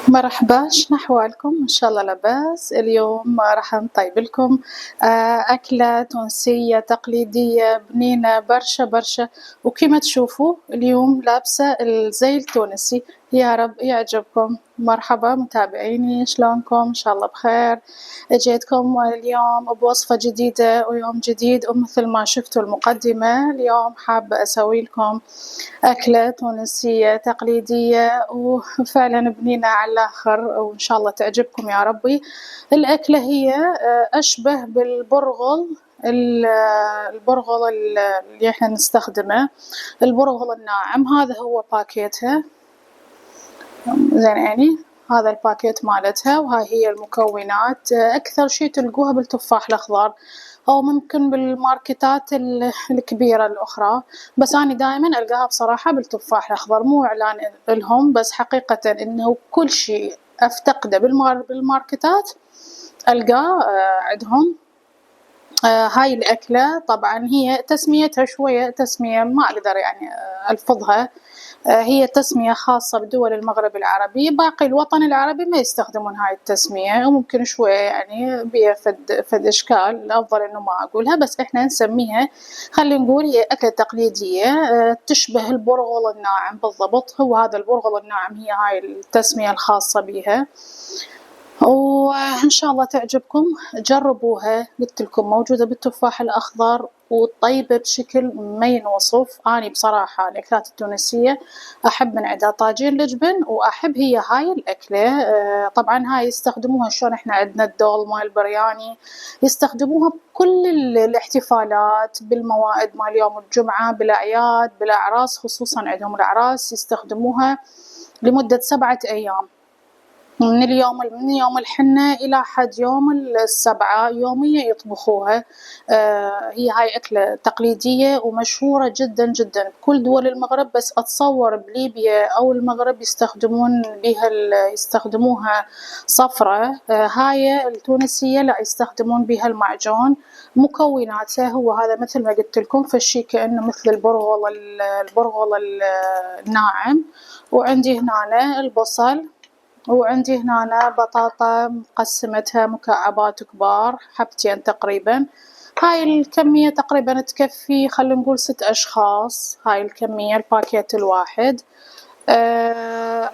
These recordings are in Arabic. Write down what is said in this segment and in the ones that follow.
مرحبا، شنو أحوالكم؟ إن شاء الله لاباس. اليوم راح نطيب لكم أكلة تونسية تقليدية بنينة برشا برشا، وكيما تشوفوا اليوم لابسة الزي التونسي. يا رب يعجبكم. مرحبا متابعيني، شلونكم؟ إن شاء الله بخير. جيتكم اليوم بوصفة جديدة ويوم جديد، ومثل ما شفتوا المقدمة اليوم حابة أسوي لكم أكلة تونسية تقليدية وفعلا بنينة على الآخر، وإن شاء الله تعجبكم يا ربي. الأكلة هي أشبه بالبرغل، البرغل اللي احنا نستخدمه، البرغل الناعم. هذا هو باكيتها، زين يعني هذا الباكيت مالتها، وهاي هي المكونات. أكثر شي تلقوها بالتفاح الأخضر أو ممكن بالماركتات الكبيرة الأخرى، بس أنا دائما ألقاها بصراحة بالتفاح الأخضر. مو إعلان لهم، بس حقيقة إنه كل شي أفتقده بالماركتات ألقاه عندهم. هاي الأكلة طبعا هي تسميتها شوية تسمية ما أقدر يعني ألفظها. هي تسمية خاصة بدول المغرب العربي، باقي الوطن العربي ما يستخدمون هاي التسمية، وممكن شوية يعني بيها فد إشكال، الأفضل إنه ما أقولها. بس إحنا نسميها، خلينا نقول هي أكلة تقليدية تشبه البرغل الناعم بالضبط. هو هذا البرغل الناعم، هي هاي التسمية الخاصة بها، وإن شاء الله تعجبكم. جربوها، قلت لكم موجودة بالتفاح الأخضر وطيبة بشكل ما ينوصف. أنا بصراحة الأكلات التونسية أحب من عندها طاجين الجبن، وأحب هي هاي الأكلة. طبعا هاي يستخدموها شلون إحنا عندنا الدولمة البرياني، يستخدموها بكل الاحتفالات، بالموائد مال يوم الجمعة، بالأعياد، بالأعراس، خصوصا عندهم الأعراس يستخدموها لمدة 7 أيام، من يوم الحنة إلى حد يوم السبعة يوميا يطبخوها. هي هاي أكلة تقليدية ومشهورة جدا جدا بكل دول المغرب، بس أتصور بليبيا أو المغرب يستخدموها صفرة. هاي التونسية لا، يستخدمون بها المعجون. مكوناته هو هذا مثل ما قلت لكم، فالشي كأنه مثل البرغل الناعم. وعندي هنا البصل، وعندي هنا بطاطا مقسمتها مكعبات كبار، حبتين تقريبا. هاي الكمية تقريبا تكفي، خلينا نقول 6 أشخاص. هاي الكمية الباكيت الواحد.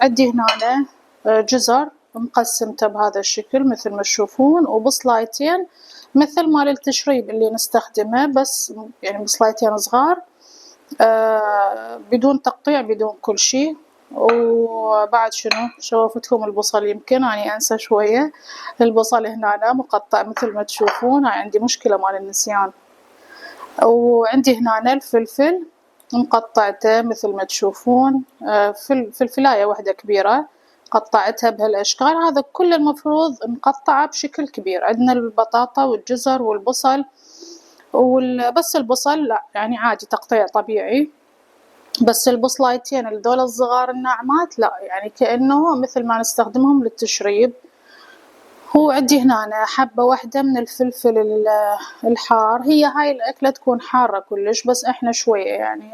عندي هنا جزر مقسمته بهذا الشكل مثل ما تشوفون، وبصلايتين مثل مال التشريب اللي نستخدمه، بس يعني بصلايتين صغار بدون تقطيع بدون كل شي. وبعد شنو شوفتكم البصل، يمكن أنا أنسى شوية. البصل هنا مقطع مثل ما تشوفون، عندي مشكلة مال النسيان. وعندي هنا الفلفل مقطعته مثل ما تشوفون، فلفلاية واحدة كبيرة قطعتها بهالأشكال. هذا كل المفروض مقطعة بشكل كبير. عندنا البطاطا والجزر والبصل، بس البصل لا يعني عادي تقطيع طبيعي، بس البصلايتين الذول الصغار الناعمات لا، يعني كأنه مثل ما نستخدمهم للتشريب. هو عندي هنا حبة واحدة من الفلفل الحار. هي هاي الأكلة تكون حارة كلش، بس إحنا شوية يعني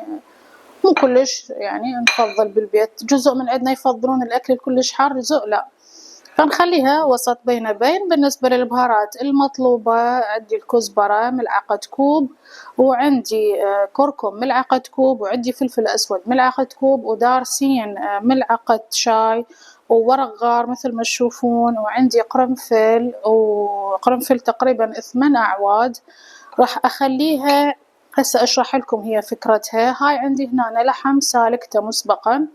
مو كلش يعني نفضل بالبيت. جزء من عندنا يفضلون الأكل كلش حار، جزء لا، فنخليها وسط بين بين. بالنسبة للبهارات المطلوبة، عندي الكزبرة ملعقة كوب، وعندي كركم ملعقة كوب، وعندي فلفل أسود ملعقة كوب، ودارسين ملعقة شاي، وورق غار مثل ما تشوفون، وعندي قرنفل تقريبا 8 أعواد. راح أخليها هسه أشرح لكم هي فكرتها. هاي عندي هنا لحم سالكته مسبقا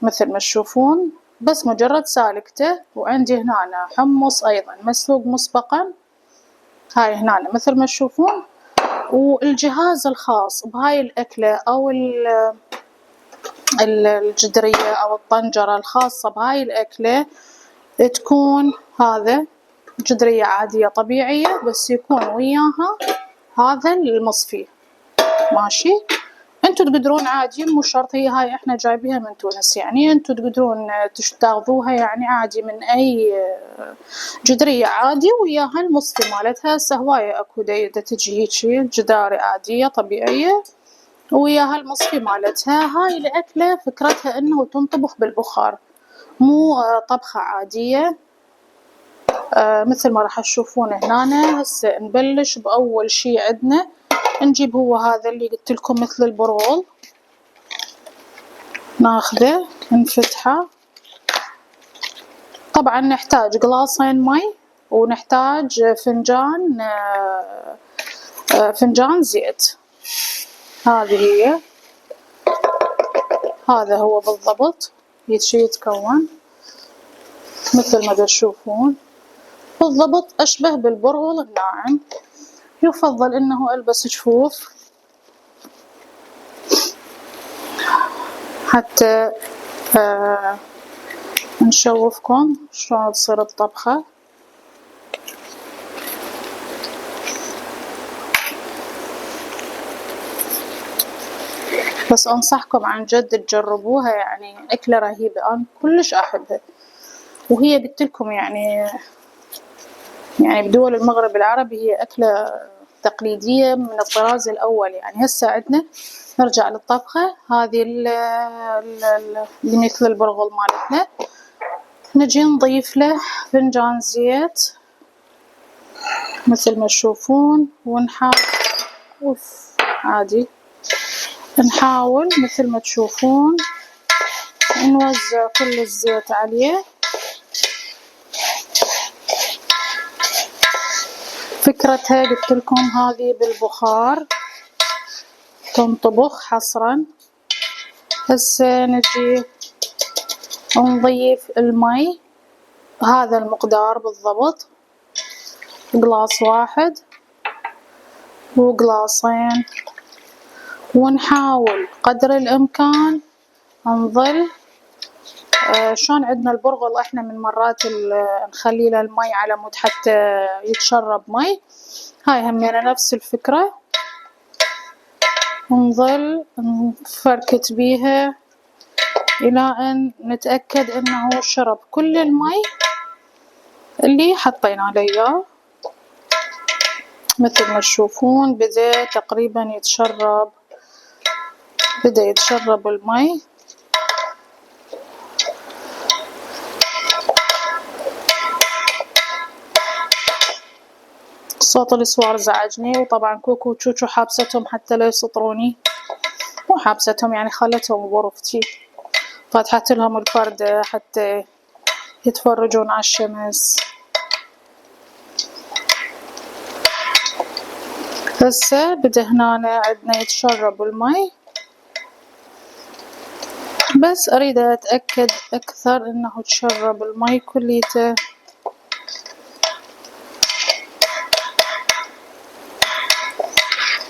مثل ما تشوفون، بس مجرد سالكته. وعندي هنا حمص أيضا مسلوق مسبقا، هاي هنا مثل ما تشوفون. والجهاز الخاص بهاي الأكلة أو الجدرية أو الطنجرة الخاصة بهاي الأكلة تكون هذا جدرية عادية طبيعية، بس يكون وياها هذا المصفي. ماشي، انتو تقدرون عادي، مو شرط هي هاي احنا جايبيها من تونس، يعني انتو تقدرون تاخذوها يعني عادي من اي جدرية عادي، وياها المصفي مالتها. هسه هواية اكو دا تجي هيجي جداري عادية طبيعية وياها المصفي مالتها. هاي الأكلة فكرتها انه تنطبخ بالبخار، مو طبخة عادية مثل ما راح تشوفون هنا. هسه نبلش بأول شي عندنا نجيب هو هذا اللي قلت لكم مثل البرغل، ناخذه نفتحه. طبعا نحتاج قلاصين مي ونحتاج فنجان زيت. هذه هي، هذا هو بالضبط شي يتكون مثل ما تشوفون بالضبط، أشبه بالبرغل الناعم. يفضل إنه ألبس جفوف حتى نشوفكم شلون تصير الطبخة. بس أنصحكم عن جد تجربوها، يعني أكلة رهيبة، أنا كلش أحبها. وهي قلتلكم يعني بدول المغرب العربي هي أكلة تقليدية من الطراز الأول. يعني هسه عندنا نرجع للطبخة هذه اللي مثل البرغل مالتنا، نجي نضيف له فنجان زيت مثل ما تشوفون، ونحاول عادي نحاول مثل ما تشوفون نوزع كل الزيت عليه. فكرتها قلت لكم هذه بالبخار تنطبخ حصرا. هسه نجي نضيف المي هذا المقدار بالضبط، قلاص واحد وقلاصين، ونحاول قدر الإمكان نظل شلون عندنا البرغل احنا من مرات نخلي له المي على مود حتى يتشرب مي، هاي همينة نفس الفكرة، ونظل نفركت بيها الى ان نتأكد انه شرب كل المي اللي حطينا له اياه. مثل ما تشوفون بدأ تقريبا يتشرب المي. صوت الصوار زعجني، وطبعا كوكو وتشوشو حابستهم حتى لا يسطروني، مو حابستهم يعني خلتهم بغرفتي، فتحت لهم البردة حتى يتفرجون على الشمس. هسه بدا هنا عندنا يتشرب المي، بس اريد اتأكد اكثر انه تشرب المي كليته.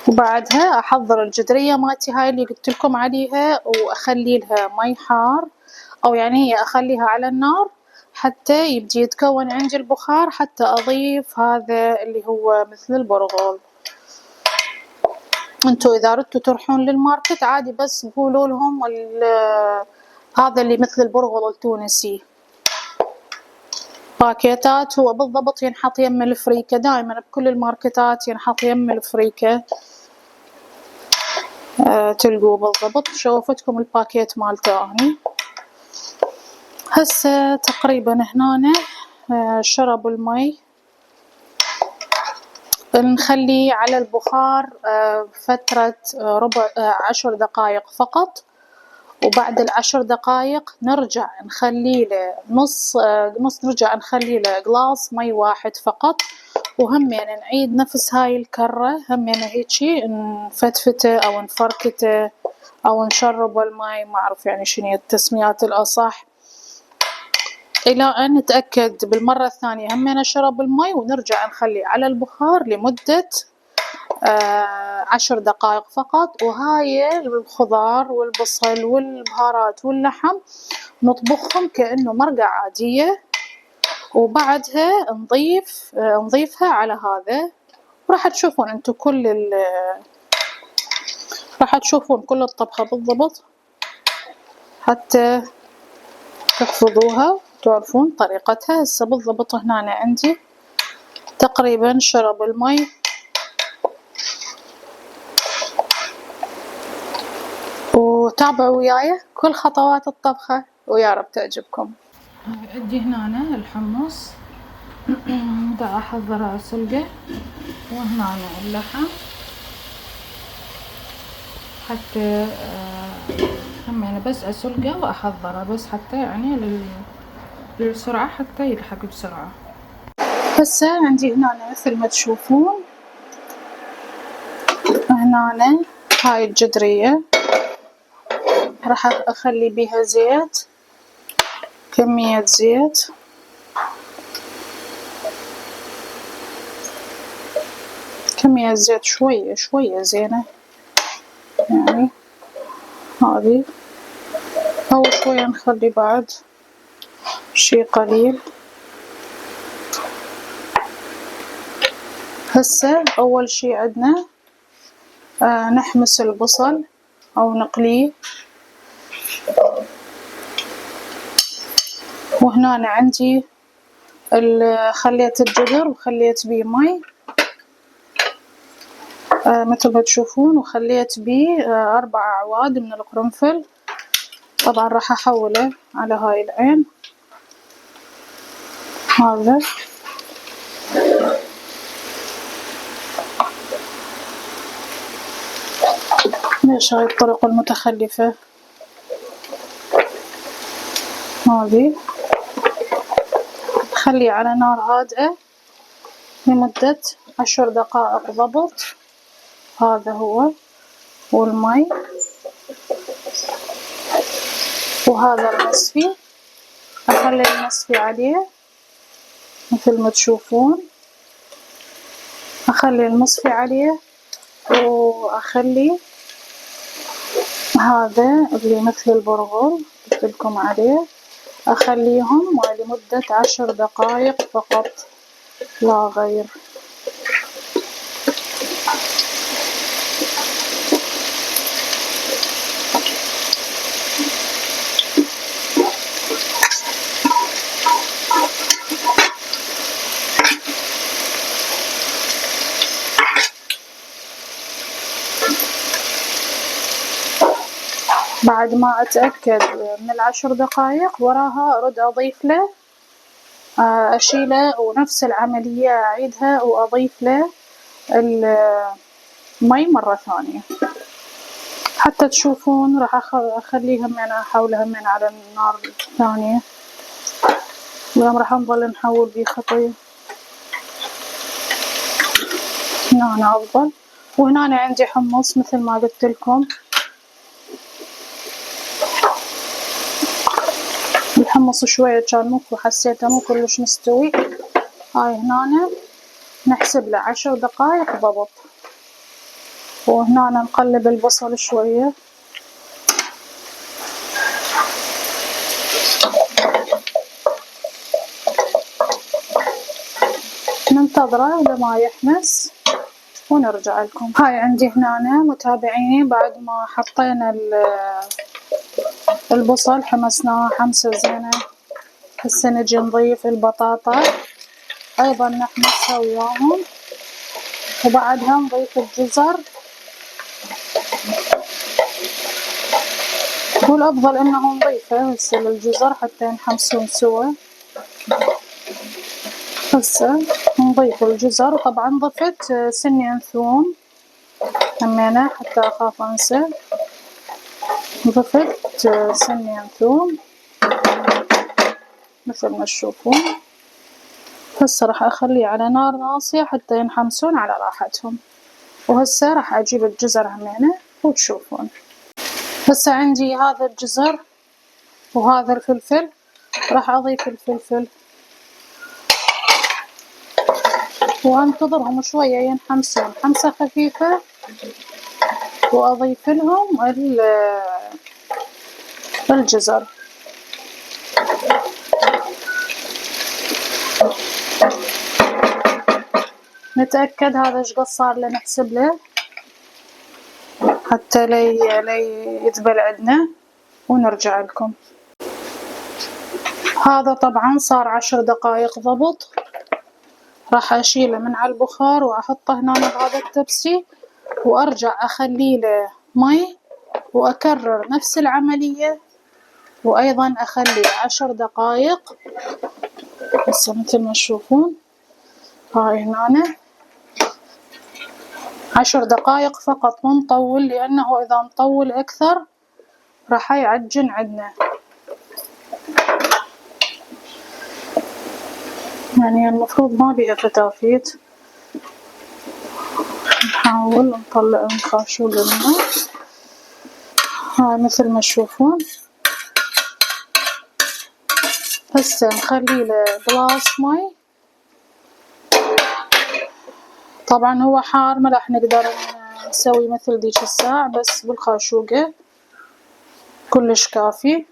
وبعدها احضر الجدرية مالتي هاي اللي قلت لكم عليها، واخلي لها مي حار، او يعني هي اخليها على النار حتى يبدي يتكون عندي البخار، حتى اضيف هذا اللي هو مثل البرغل. انتو اذا ردتوا تروحون للماركت عادي بس قولوا لهم هذا اللي مثل البرغل التونسي باكيتات، هو بالضبط ينحط يم الفريكة، دائما بكل الماركتات ينحط يم الفريكة. تلقوا بالضبط، شوفتكم الباكيت مالته اني. هسه تقريبا هنا شرب المي، نخليه على البخار فترة ربع 10 دقائق فقط، وبعد ال10 دقائق نرجع نخلي له نرجع نخلي له قلاص مي واحد فقط، وهمين نعيد نفس هاي الكرة، همين هيجي نفتفته او نفركته او نشرب المي، ما اعرف يعني شنو التسميات الاصح، الى ان نتأكد بالمرة الثانية همين شرب المي، ونرجع نخليه على البخار لمدة 10 دقائق فقط. وهاي الخضار والبصل والبهارات واللحم نطبخهم كأنه مرقة عادية، وبعدها نضيفها على هذا. وراح تشوفون انتو راح تشوفون كل الطبخة بالضبط حتى تحفظوها تعرفون طريقتها. هسه بالضبط هنا عندي تقريبا شرب المي، وتابعوا وياي كل خطوات الطبخة ويا رب تعجبكم. عندي هنا الحمص دا احضره اسلقه، وهنا اللحم حتى هم يعني بس اسلقه واحضره بس حتى يعني للسرعة حتى يلحق بسرعة. هسه عندي هنا مثل ما تشوفون هنا هاي الجدرية راح اخلي بيها زيت، كمية زيت شوية زينة يعني هذي، أو شوية نخلي بعد شي قليل. هسه أول شي عندنا نحمس البصل أو نقليه، وهنا عندي خليت الجدر وخليت بيه مي مثل ما تشوفون، وخليت بيه 4 أعواد من القرنفل. طبعا راح احوله على هاي العين هذا، ليش هاي الطرق المتخلفة هذي. خليه على نار هادئة لمدة 10 دقائق ضبط. هذا هو، والمي وهذا المصفي، اخلي المصفي عليه مثل ما تشوفون، اخلي المصفي عليه، واخلي هذا اللي مثل البرغل قلتلكم عليه اخليهم لمدة 10 دقائق فقط لا غير. بعد ما اتأكد من ال10 دقائق وراها ارد اضيف له اشيله، ونفس العملية اعيدها واضيف له المي مرة ثانية حتى تشوفون. راح اخليها من احولها من على النار الثانية، اليوم راح نظل نحول بيه خطية. هنا افضل. وهنا عندي حمص مثل ما قلت لكم، الحمص شوية كان حسيته مو كلش مستوي. هاي هنا نحسب له 10 دقائق ضبط. وهنا نقلب البصل شوية، ننتظره لما يحمس ونرجع لكم. هاي عندي هنا متابعيني بعد ما حطينا البصل حمسناه حمسة زينة. هسه نجي نضيف البطاطا ايضا نحمسها وياهم، وبعدها نضيف الجزر، والافضل انه نضيفه هسه للجزر حتى ينحمسون سوا. هسه نضيف الجزر، وطبعا ضفت سنين ثوم همينة حتى اخاف انسى، ضفت سنين ثوم مثل ما تشوفون. هسه راح اخليه على نار ناصية حتى ينحمسون على راحتهم. وهسه راح اجيب الجزر همينة وتشوفون. هسه عندي هذا الجزر وهذا الفلفل، راح اضيف الفلفل وانتظرهم شوية ينحمسون حمسة خفيفة، واضيف لهم الجزر. نتأكد هذا ايش قد صار له، نحسب له حتى لي يذبل عندنا ونرجع لكم. هذا طبعا صار 10 دقائق ضبط. راح اشيله من على البخار واحطه هنا بهذا التبسي، وارجع اخلي له مي واكرر نفس العملية وأيضا أخلي 10 دقايق. هسه مثل ما تشوفون هاي هنا 10 دقايق فقط، مو نطول، لأنه إذا نطول أكثر راح يعجن عندنا. يعني المفروض ما بيها فتافيت. نحاول نطلع الخاشوق منه. هاي مثل ما تشوفون. هسه نخلي له جلاس مي. طبعا هو حار ما راح نقدر نسوي مثل ديك الساعة، بس بالخاشوقة كلش كافي.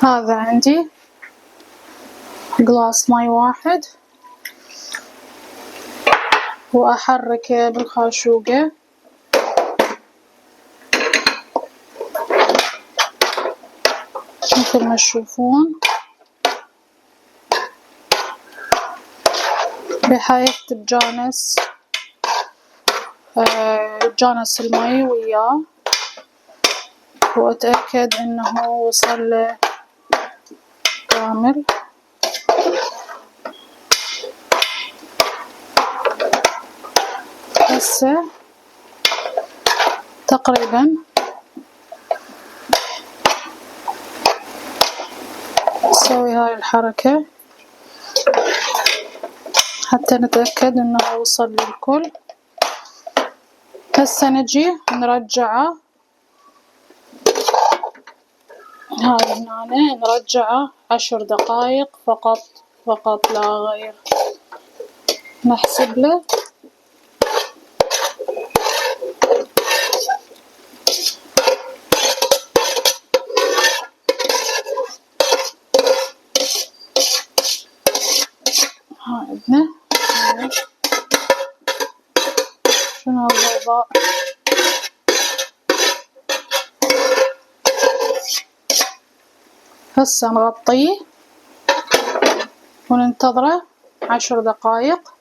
هذا عندي جلاس مي واحد، وأحركه بالخاشوقة. مثل ما تشوفون بحيث تتجانس المي وياه، وأتأكد إنه وصل له كامل. هسه تقريبا نسوي هاي الحركة حتى نتأكد إنه وصل للكل. هسه نجي نرجعه، هاي هنا نرجعه 10 دقايق فقط لا غير. نحسب له هاي عندنا شنو الضوضاء. هسه نغطيه وننتظره 10 دقايق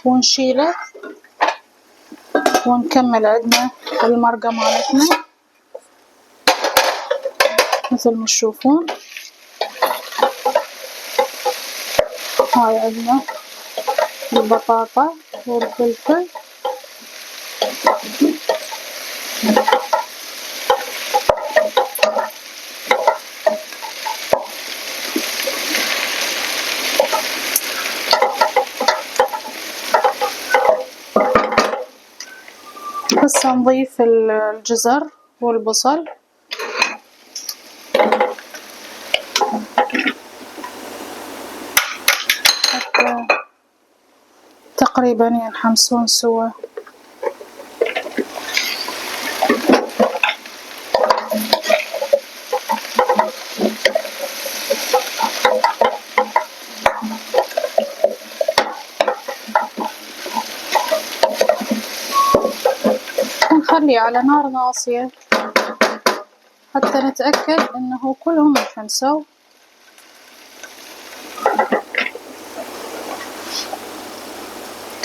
ونشيله ونكمل عندنا المرقة مالتنا. مثل ما تشوفون هاي عندنا البطاطا والفلفل. هسه نضيف الجزر والبصل. حتى تقريبا ينحمسون سوا. ونخلي على نار ناصية حتى نتأكد انه كلهم انحمسوا.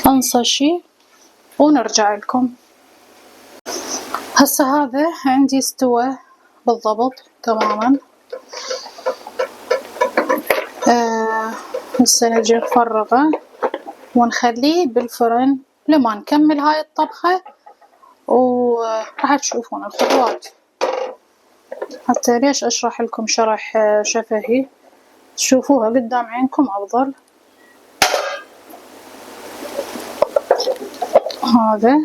انسى شي ونرجع لكم. هسه هذا عندي استوى بالضبط تماما. هسه نجي نفرغه ونخليه بالفرن لما نكمل هاي الطبخة، وراح تشوفون الخطوات. حتى ليش اشرح لكم شرح شفهي، تشوفوها قدام عينكم افضل. هذا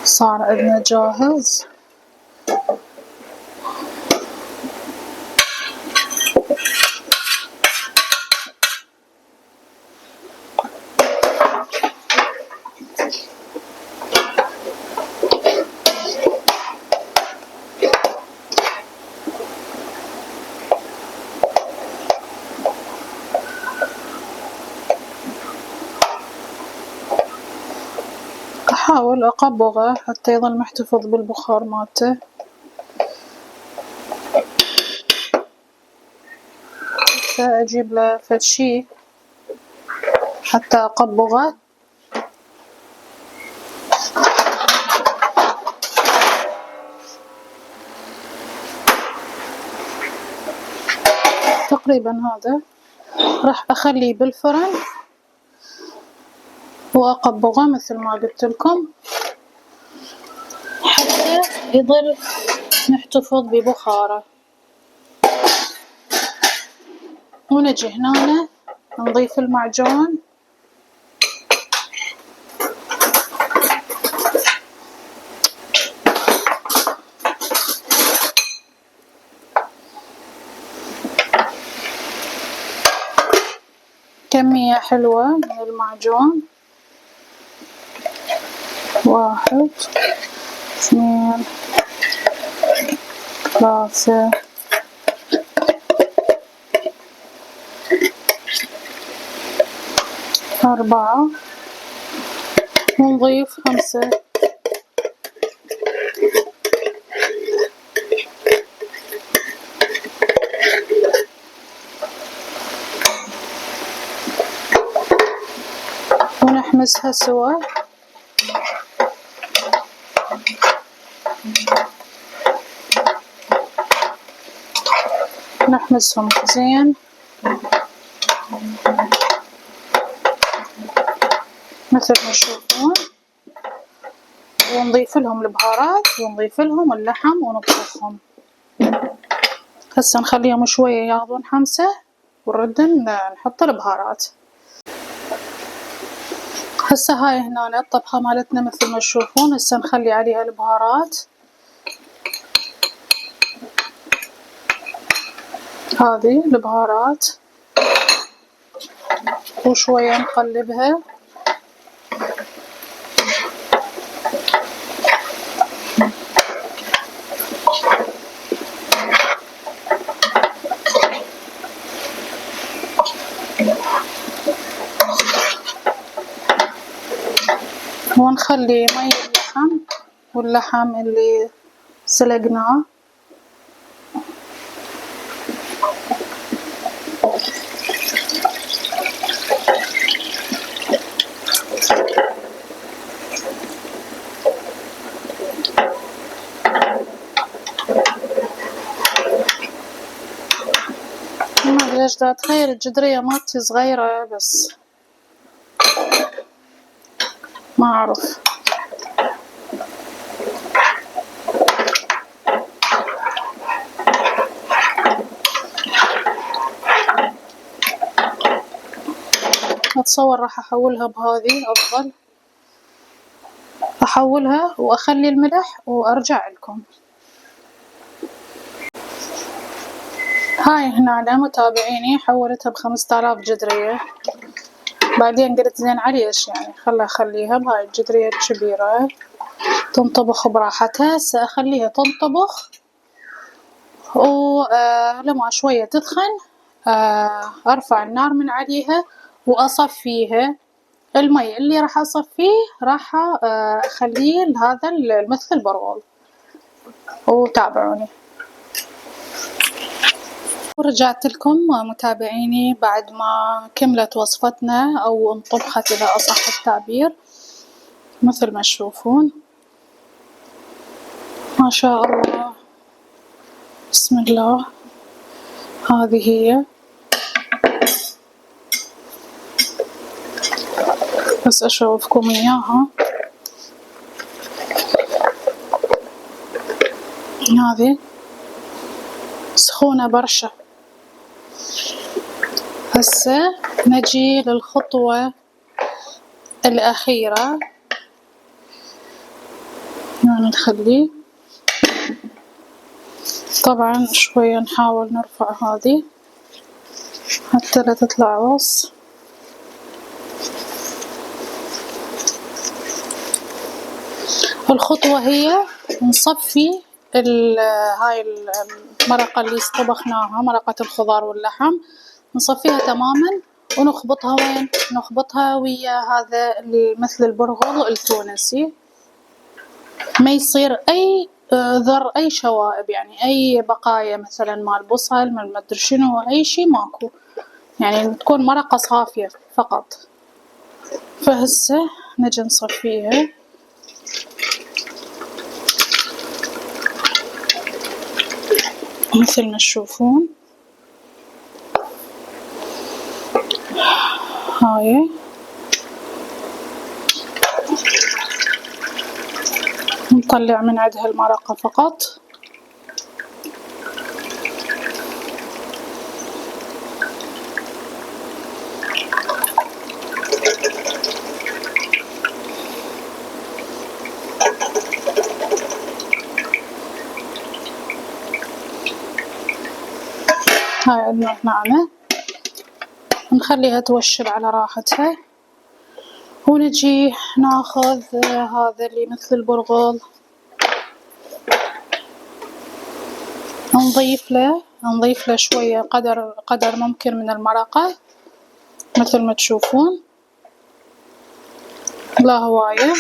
صار عندنا جاهز. أحاول أقبضه حتى يظل محتفظ بالبخار مالته. أجيب له فد شي حتى أقبضه تقريبا هذا راح أخليه بالفرن وأقبضه مثل ما قلت لكم حتى يظل نحتفظ ببخاره. ونجي هنا نضيف المعجون كمية حلوة من المعجون، 1 2 3 4 ونضيف 5. ونحمسها سوا. نحمسهم زين مثل ما تشوفون، ونضيف لهم البهارات ونضيف لهم اللحم ونطبخهم. هسه نخليهم شوية ياخذون حمسة ونرد نحط البهارات. هسه هاي هنا الطبخة مالتنا مثل ما تشوفون. هسه نخلي عليها البهارات، هذه البهارات، وشوية نقلبها. ونخلي مي اللحم واللحم اللي سلقناه. ما ادري ليش دا اتخيل الجدرية مالتي صغيرة بس ما اعرف. اتصور راح احولها بهذه افضل. احولها واخلي الملح وارجع لكم. هاي هنا متابعيني حولتها ب5000 جدرية. بعدين قلت زين عليش يعني اخليها بهاي الجدرية الكبيرة تنطبخ براحتها. هسه اخليها تنطبخ ولما شوية تدخن ارفع النار من عليها واصفيها. المي اللي راح اصفيه راح اخليه لهذا مثل البرغل. وتابعوني. ورجعت لكم متابعيني بعد ما كملت وصفتنا او انطبخت اذا اصح التعبير مثل ما تشوفون. ما شاء الله بسم الله. هذه هي، بس اشوفكم اياها. هذه سخونة برشا. هسه نجي للخطوة الأخيرة. يعني نخليه طبعا شوية نحاول نرفع هذه حتى لا تطلع وص. الخطوة هي نصفي هاي المرقة اللي طبخناها، مرقة الخضار واللحم، نصفيها تماما ونخبطها وين؟ نخبطها ويا هذا مثل البرغل التونسي. ما يصير اي ذر اي شوائب، يعني اي بقايا مثلا مال بصل مال مدري شنو اي شي ماكو، يعني تكون مرقة صافية فقط. فهسه نجي نصفيها مثل ما تشوفون. هاي نطلع من عندها المرقة فقط. هاي عندنا نعناع نخليها توشر على راحتها، ونجي ناخذ هذا اللي مثل البرغل نضيف له شوية قدر ممكن من المرقة مثل ما تشوفون، لا هواية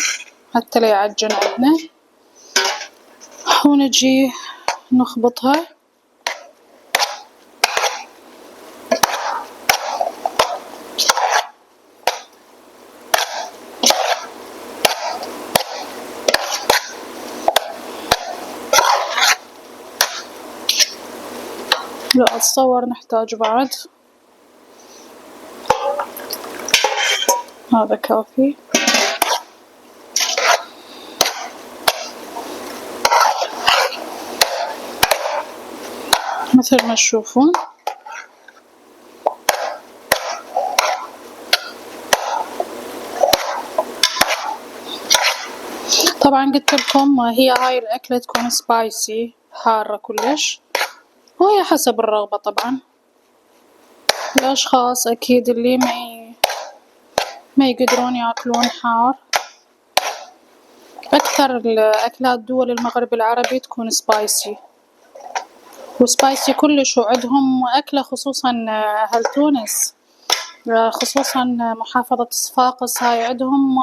حتى لا يعجن عندنا، ونجي نخبطها. لا أتصور نحتاج بعد، هذا كافي. مثل ما تشوفون طبعا قلت لكم هي هاي الأكلة تكون سبايسي حارة كلش، وهي حسب الرغبة طبعا. الأشخاص أكيد اللي ما يقدرون ياكلون حار، أكثر الأكلات دول المغرب العربي تكون سبايسي، وسبايسي كلش. وعندهم أكلة خصوصا أهل تونس، خصوصا محافظة صفاقس، هاي عندهم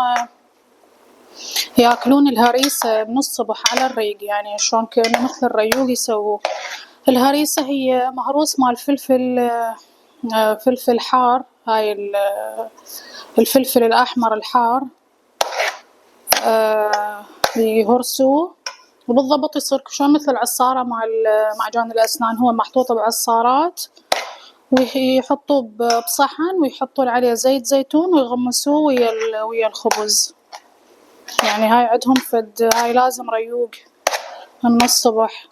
ياكلون الهريسة من الصبح على الريق، يعني شلون كأنه مثل الريوق يسووه. الهريسة هي مهروس مال فلفل حار، هاي الفلفل الأحمر الحار يهرسوه، وبالضبط يصير شلون مثل العصارة مال معجون الأسنان، هو محطوط بعصارات ويحطوه بصحن ويحطون عليه زيت زيتون ويغمسوه ويا الخبز. يعني هاي عندهم هاي لازم ريوق من الصبح،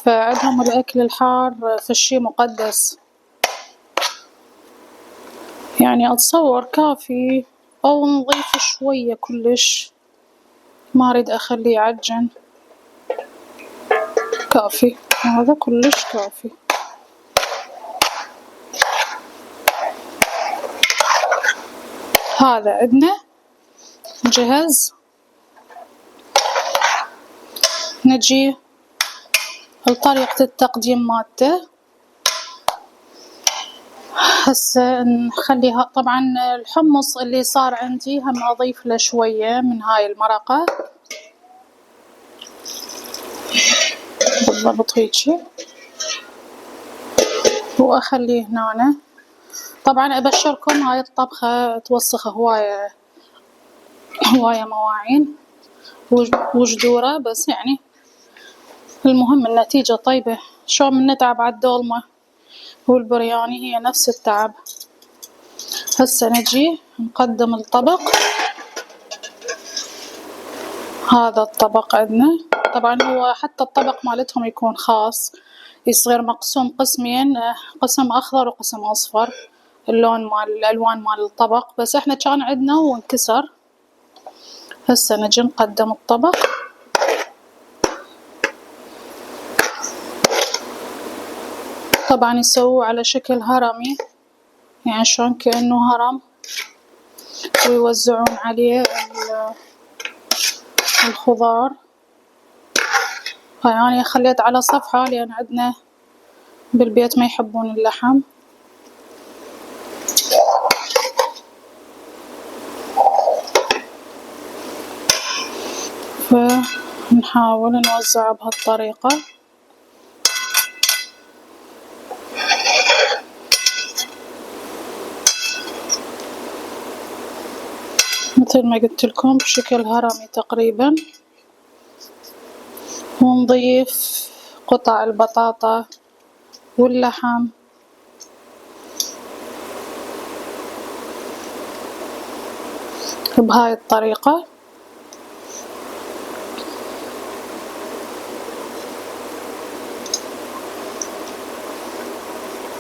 فعندهم الأكل الحار فشي مقدس. يعني أتصور كافي، أو نضيف شوية كلش، ما أريد أخليه يعجن. كافي، هذا كلش كافي. هذا عندنا جهز. نجي لطريقة التقديم مالته. هسه نخليها طبعا الحمص اللي صار عندي هم أضيف له شوية من هاي المرقة بالضبط هيجي، وأخليه هنا. طبعا أبشركم هاي الطبخة توسخ هواية مواعين وجدورة، بس يعني المهم النتيجة طيبة. شو من نتعب على الدولمة والبرياني هي نفس التعب. هسه نجي نقدم الطبق. هذا الطبق عندنا، طبعا هو حتى الطبق مالتهم يكون خاص، يصير مقسوم قسمين، قسم أخضر وقسم أصفر، الألوان مال الطبق، بس احنا كان عندنا وانكسر. هسه نجي نقدم الطبق. طبعا يسووه على شكل هرمي، يعني شلون كأنه هرم، ويوزعون عليه الخضار. هاي أنا خليت على صفحة لأن عندنا بالبيت ما يحبون اللحم. فنحاول نوزع بهالطريقة. مثل ما قلت لكم بشكل هرمي تقريبا، ونضيف قطع البطاطا واللحم بهاي الطريقة.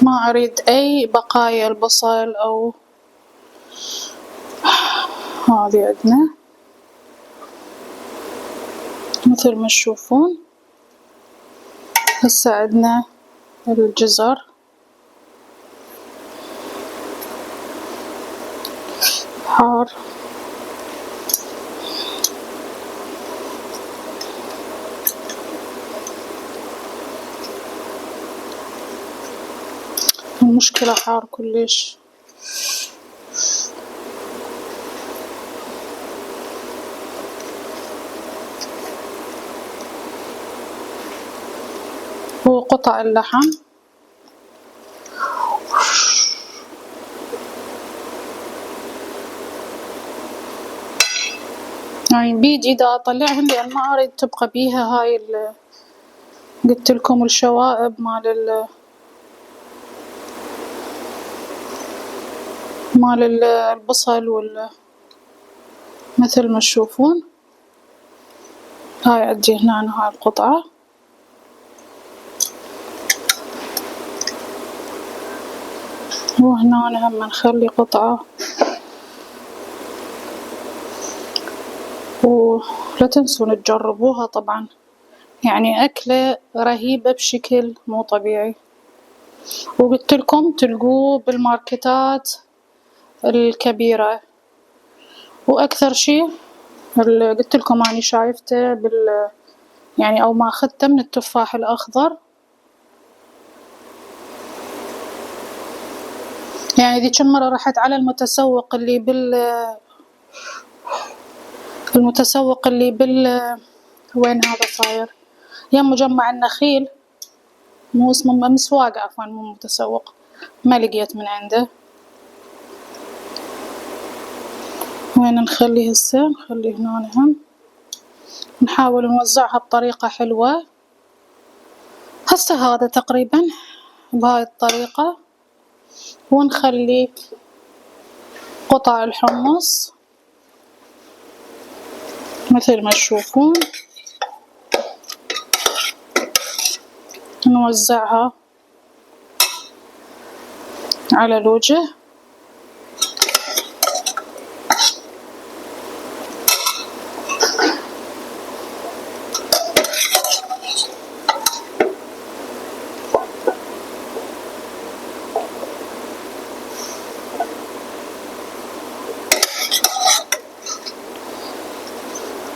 ما أريد أي بقايا البصل أو هذي عندنا مثل ما تشوفون. هسه عندنا الجزر حار. المشكلة حار كلش. وقطع اللحم يعني بيدي دا أطلعهن لأن ما أريد تبقى بيها هاي قلتلكم الشوائب مال البصل مثل ما تشوفون. هاي عندي هنا هاي القطعة. وهنا هم نخلي قطعة. ولا تنسون تجربوها طبعا، يعني أكلة رهيبة بشكل مو طبيعي. وقلتلكم تلقوه بالماركتات الكبيرة. وأكثر شي اللي قلتلكم أني شايفته يعني أو ما أخذته من التفاح الأخضر. يعني ذيك المرة رحت على المتسوق اللي وين هذا صاير يم مجمع النخيل، مو اسمه مسواق عفوا مو متسوق، ما لقيت من عنده. وين نخلي هسه؟ نخلي هنا هم نحاول نوزعها بطريقة حلوة. هسه هذا تقريبا بهاي الطريقة. ونخلي قطع الحمص مثل ما تشوفون نوزعها على الوجه.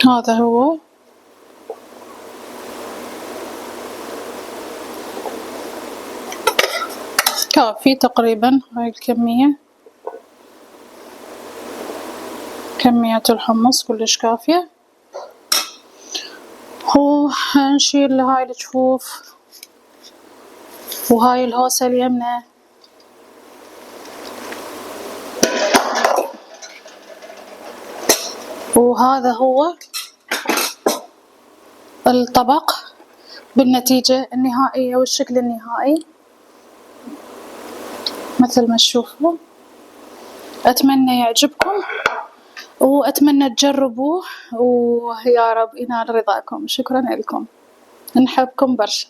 هذا هو. كافي تقريبا هاي الكمية، كمية الحمص كلش كافية. وهنشيل هاي الجفوف وهاي الهوسة اليمنى. وهذا هو الطبق بالنتيجة النهائية والشكل النهائي مثل ما تشوفون. أتمنى يعجبكم وأتمنى تجربوه، ويا رب ينال رضاكم. شكرا لكم، نحبكم برشا.